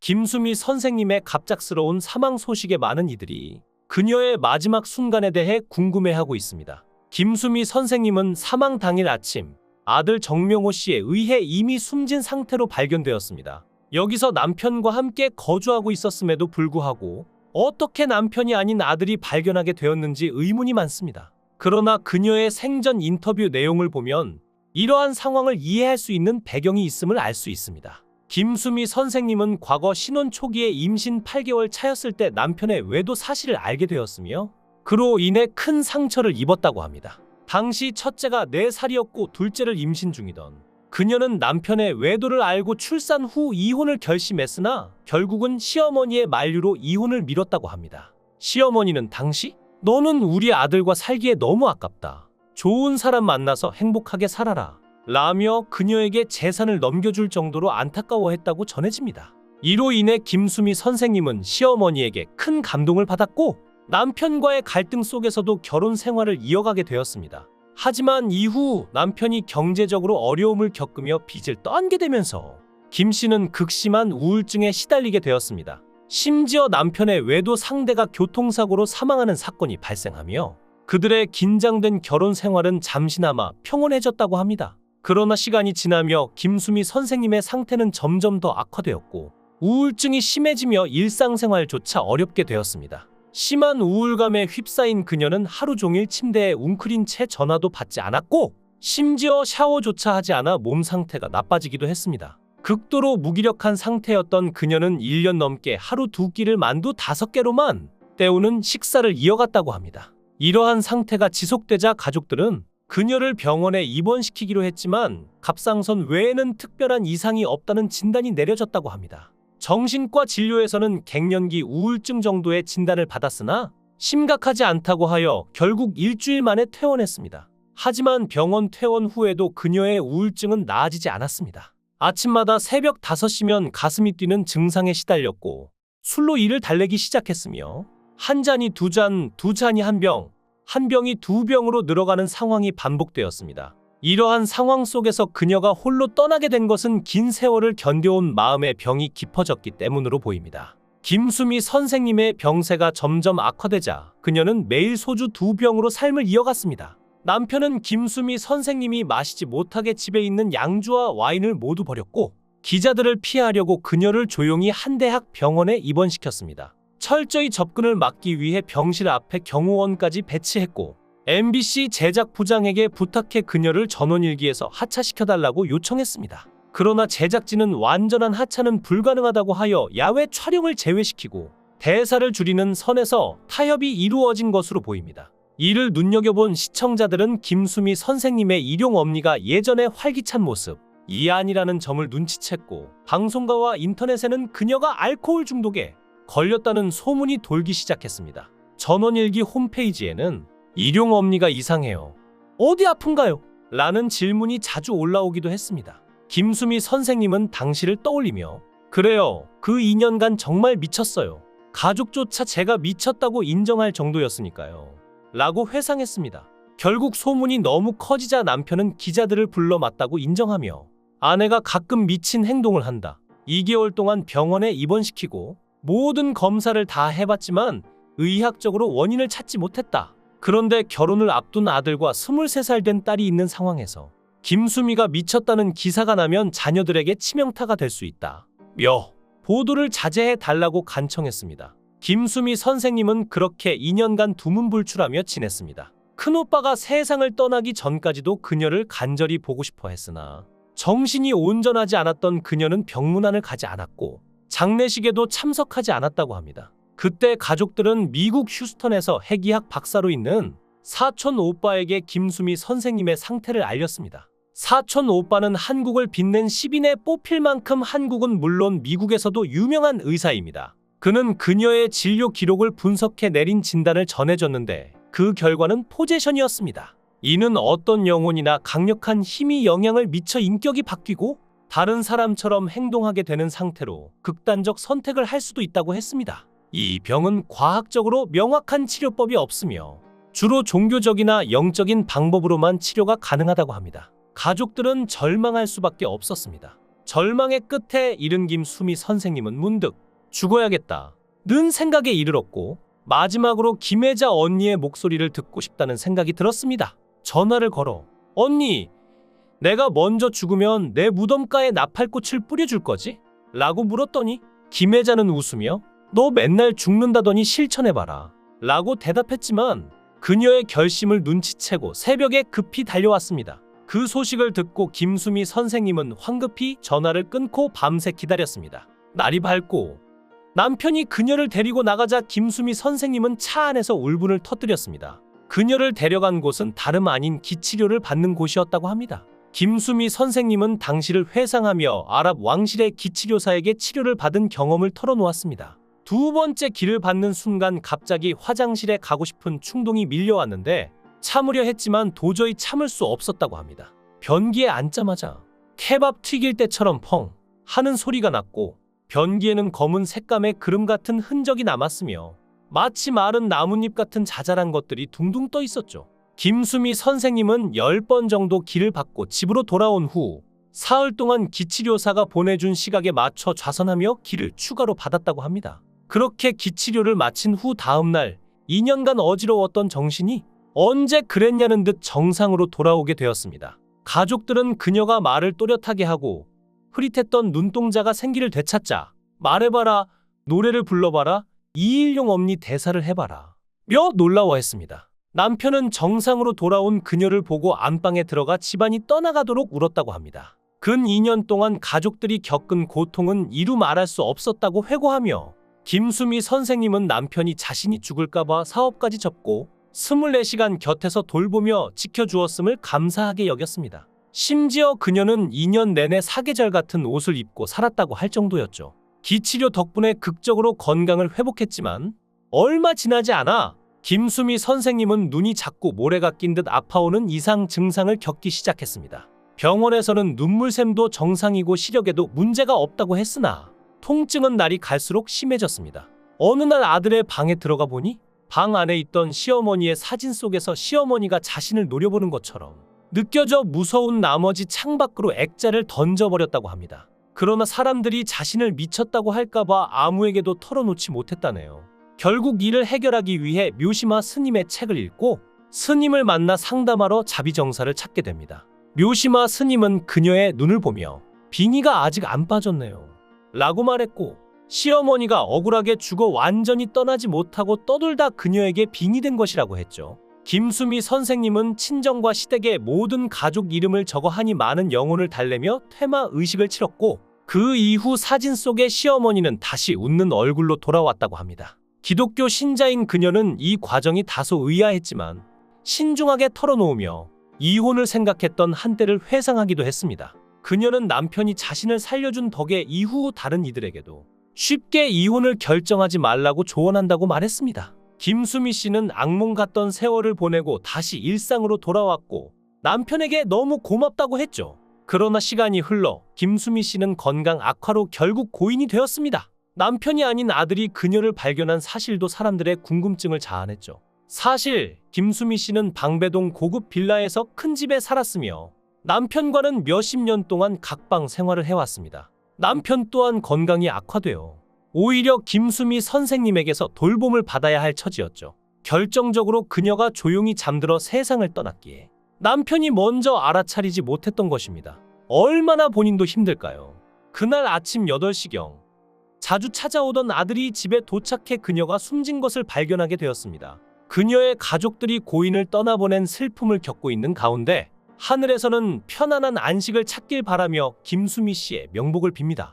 김수미 선생님의 갑작스러운 사망 소식에 많은 이들이 그녀의 마지막 순간에 대해 궁금해하고 있습니다. 김수미 선생님은 사망 당일 아침 아들 정명호 씨에 의해 이미 숨진 상태로 발견되었습니다. 여기서 남편과 함께 거주하고 있었음에도 불구하고 어떻게 남편이 아닌 아들이 발견하게 되었는지 의문이 많습니다. 그러나 그녀의 생전 인터뷰 내용을 보면 이러한 상황을 이해할 수 있는 배경이 있음을 알 수 있습니다. 김수미 선생님은 과거 신혼 초기에 임신 8개월 차였을 때 남편의 외도 사실을 알게 되었으며 그로 인해 큰 상처를 입었다고 합니다. 당시 첫째가 4살이었고 둘째를 임신 중이던 그녀는 남편의 외도를 알고 출산 후 이혼을 결심했으나 결국은 시어머니의 만류로 이혼을 미뤘다고 합니다. 시어머니는 당시 "너는 우리 아들과 살기에 너무 아깝다. 좋은 사람 만나서 행복하게 살아라 라며 그녀에게 재산을 넘겨줄 정도로 안타까워했다고 전해집니다. 이로 인해 김수미 선생님은 시어머니에게 큰 감동을 받았고 남편과의 갈등 속에서도 결혼 생활을 이어가게 되었습니다. 하지만 이후 남편이 경제적으로 어려움을 겪으며 빚을 떠안게 되면서 김 씨는 극심한 우울증에 시달리게 되었습니다. 심지어 남편의 외도 상대가 교통사고로 사망하는 사건이 발생하며 그들의 긴장된 결혼 생활은 잠시나마 평온해졌다고 합니다. 그러나 시간이 지나며 김수미 선생님의 상태는 점점 더 악화되었고 우울증이 심해지며 일상생활조차 어렵게 되었습니다. 심한 우울감에 휩싸인 그녀는 하루 종일 침대에 웅크린 채 전화도 받지 않았고 심지어 샤워조차 하지 않아 몸 상태가 나빠지기도 했습니다. 극도로 무기력한 상태였던 그녀는 1년 넘게 하루 2끼를 만두 5개로만 때우는 식사를 이어갔다고 합니다. 이러한 상태가 지속되자 가족들은 그녀를 병원에 입원시키기로 했지만 갑상선 외에는 특별한 이상이 없다는 진단이 내려졌다고 합니다. 정신과 진료에서는 갱년기 우울증 정도의 진단을 받았으나 심각하지 않다고 하여 결국 일주일 만에 퇴원했습니다. 하지만 병원 퇴원 후에도 그녀의 우울증은 나아지지 않았습니다. 아침마다 새벽 5시면 가슴이 뛰는 증상에 시달렸고 술로 이를 달래기 시작했으며 한 잔이 2잔, 2잔이 1병, 한 병이 2병으로 늘어가는 상황이 반복되었습니다. 이러한 상황 속에서 그녀가 홀로 떠나게 된 것은 긴 세월을 견뎌온 마음의 병이 깊어졌기 때문으로 보입니다. 김수미 선생님의 병세가 점점 악화되자 그녀는 매일 소주 2병으로 삶을 이어갔습니다. 남편은 김수미 선생님이 마시지 못하게 집에 있는 양주와 와인을 모두 버렸고 기자들을 피하려고 그녀를 조용히 한 대학 병원에 입원시켰습니다. 철저히 접근을 막기 위해 병실 앞에 경호원까지 배치했고 MBC 제작 부장에게 부탁해 그녀를 전원일기에서 하차시켜달라고 요청했습니다. 그러나 제작진은 완전한 하차는 불가능하다고 하여 야외 촬영을 제외시키고 대사를 줄이는 선에서 타협이 이루어진 것으로 보입니다. 이를 눈여겨본 시청자들은 김수미 선생님의 일용 엄니가 예전의 활기찬 모습, 이 아니라는 점을 눈치챘고 방송가와 인터넷에는 그녀가 알코올 중독에 걸렸다는 소문이 돌기 시작했습니다. 전원일기 홈페이지에는 "일용 엄니가 이상해요. 어디 아픈가요? 라는 질문이 자주 올라오기도 했습니다. 김수미 선생님은 당시를 떠올리며 "그래요. 그 2년간 정말 미쳤어요. 가족조차 제가 미쳤다고 인정할 정도였으니까요. 라고 회상했습니다. 결국 소문이 너무 커지자 남편은 기자들을 불러 맞다고 인정하며 아내가 가끔 미친 행동을 한다. 2개월 동안 병원에 입원시키고 모든 검사를 다 해봤지만 의학적으로 원인을 찾지 못했다. 그런데 결혼을 앞둔 아들과 23살 된 딸이 있는 상황에서 김수미가 미쳤다는 기사가 나면 자녀들에게 치명타가 될 수 있다. 며 보도를 자제해달라고 간청했습니다. 김수미 선생님은 그렇게 2년간 두문불출하며 지냈습니다. 큰오빠가 세상을 떠나기 전까지도 그녀를 간절히 보고 싶어 했으나 정신이 온전하지 않았던 그녀는 병문안을 가지 않았고 장례식에도 참석하지 않았다고 합니다. 그때 가족들은 미국 휴스턴에서 핵의학 박사로 있는 사촌 오빠에게 김수미 선생님의 상태를 알렸습니다. 사촌 오빠는 한국을 빛낸 10인에 뽑힐 만큼 한국은 물론 미국에서도 유명한 의사입니다. 그는 그녀의 진료 기록을 분석해 내린 진단을 전해줬는데 그 결과는 포제션이었습니다. 이는 어떤 영혼이나 강력한 힘이 영향을 미쳐 인격이 바뀌고 다른 사람처럼 행동하게 되는 상태로 극단적 선택을 할 수도 있다고 했습니다. 이 병은 과학적으로 명확한 치료법이 없으며 주로 종교적이나 영적인 방법으로만 치료가 가능하다고 합니다. 가족들은 절망할 수밖에 없었습니다. 절망의 끝에 이른 김수미 선생님은 문득 죽어야겠다는 생각에 이르렀고 마지막으로 김혜자 언니의 목소리를 듣고 싶다는 생각이 들었습니다. 전화를 걸어 언니, 내가 먼저 죽으면 내 무덤가에 나팔꽃을 뿌려줄 거지? 라고 물었더니 김혜자는 웃으며 너 맨날 죽는다더니 실천해봐라 라고 대답했지만 그녀의 결심을 눈치채고 새벽에 급히 달려왔습니다. 그 소식을 듣고 김수미 선생님은 황급히 전화를 끊고 밤새 기다렸습니다. 날이 밝고 남편이 그녀를 데리고 나가자 김수미 선생님은 차 안에서 울분을 터뜨렸습니다. 그녀를 데려간 곳은 다름 아닌 기치료를 받는 곳이었다고 합니다. 김수미 선생님은 당시를 회상하며 아랍 왕실의 기치료사에게 치료를 받은 경험을 털어놓았습니다. 두 번째 기를 받는 순간 갑자기 화장실에 가고 싶은 충동이 밀려왔는데 참으려 했지만 도저히 참을 수 없었다고 합니다. 변기에 앉자마자 케밥 튀길 때처럼 펑 하는 소리가 났고 변기에는 검은 색감의 그름 같은 흔적이 남았으며 마치 마른 나뭇잎 같은 자잘한 것들이 둥둥 떠 있었죠. 김수미 선생님은 10번 정도 기를 받고 집으로 돌아온 후 사흘 동안 기치료사가 보내준 시각에 맞춰 좌선하며 기를 추가로 받았다고 합니다. 그렇게 기치료를 마친 후 다음날 2년간 어지러웠던 정신이 언제 그랬냐는 듯 정상으로 돌아오게 되었습니다. 가족들은 그녀가 말을 또렷하게 하고 흐릿했던 눈동자가 생기를 되찾자 말해봐라, 노래를 불러봐라, 이일용 엄니 대사를 해봐라 며 놀라워했습니다. 남편은 정상으로 돌아온 그녀를 보고 안방에 들어가 집안이 떠나가도록 울었다고 합니다. 근 2년 동안 가족들이 겪은 고통은 이루 말할 수 없었다고 회고하며 김수미 선생님은 남편이 자신이 죽을까봐 사업까지 접고 24시간 곁에서 돌보며 지켜주었음을 감사하게 여겼습니다. 심지어 그녀는 2년 내내 사계절 같은 옷을 입고 살았다고 할 정도였죠. 기치료 덕분에 극적으로 건강을 회복했지만 얼마 지나지 않아 김수미 선생님은 눈이 자꾸 모래가 낀 듯 아파오는 이상 증상을 겪기 시작했습니다. 병원에서는 눈물샘도 정상이고 시력에도 문제가 없다고 했으나 통증은 날이 갈수록 심해졌습니다. 어느 날 아들의 방에 들어가 보니 방 안에 있던 시어머니의 사진 속에서 시어머니가 자신을 노려보는 것처럼 느껴져 무서운 나머지 창밖으로 액자를 던져버렸다고 합니다. 그러나 사람들이 자신을 미쳤다고 할까봐 아무에게도 털어놓지 못했다네요. 결국 이를 해결하기 위해 묘시마 스님의 책을 읽고 스님을 만나 상담하러 자비정사를 찾게 됩니다. 묘시마 스님은 그녀의 눈을 보며 빙의가 아직 안 빠졌네요 라고 말했고 시어머니가 억울하게 죽어 완전히 떠나지 못하고 떠돌다 그녀에게 빙의된 것이라고 했죠. 김수미 선생님은 친정과 시댁의 모든 가족 이름을 적어 하니 많은 영혼을 달래며 퇴마 의식을 치렀고 그 이후 사진 속의 시어머니는 다시 웃는 얼굴로 돌아왔다고 합니다. 기독교 신자인 그녀는 이 과정이 다소 의아했지만 신중하게 털어놓으며 이혼을 생각했던 한때를 회상하기도 했습니다. 그녀는 남편이 자신을 살려준 덕에 이후 다른 이들에게도 쉽게 이혼을 결정하지 말라고 조언한다고 말했습니다. 김수미 씨는 악몽 같던 세월을 보내고 다시 일상으로 돌아왔고 남편에게 너무 고맙다고 했죠. 그러나 시간이 흘러 김수미 씨는 건강 악화로 결국 고인이 되었습니다. 남편이 아닌 아들이 그녀를 발견한 사실도 사람들의 궁금증을 자아냈죠. 사실 김수미 씨는 방배동 고급 빌라에서 큰 집에 살았으며 남편과는 몇십 년 동안 각방 생활을 해왔습니다. 남편 또한 건강이 악화되어 오히려 김수미 선생님에게서 돌봄을 받아야 할 처지였죠. 결정적으로 그녀가 조용히 잠들어 세상을 떠났기에 남편이 먼저 알아차리지 못했던 것입니다. 얼마나 본인도 힘들까요? 그날 아침 8시경 자주 찾아오던 아들이 집에 도착해 그녀가 숨진 것을 발견하게 되었습니다. 그녀의 가족들이 고인을 떠나보낸 슬픔을 겪고 있는 가운데 하늘에서는 편안한 안식을 찾길 바라며 김수미 씨의 명복을 빕니다.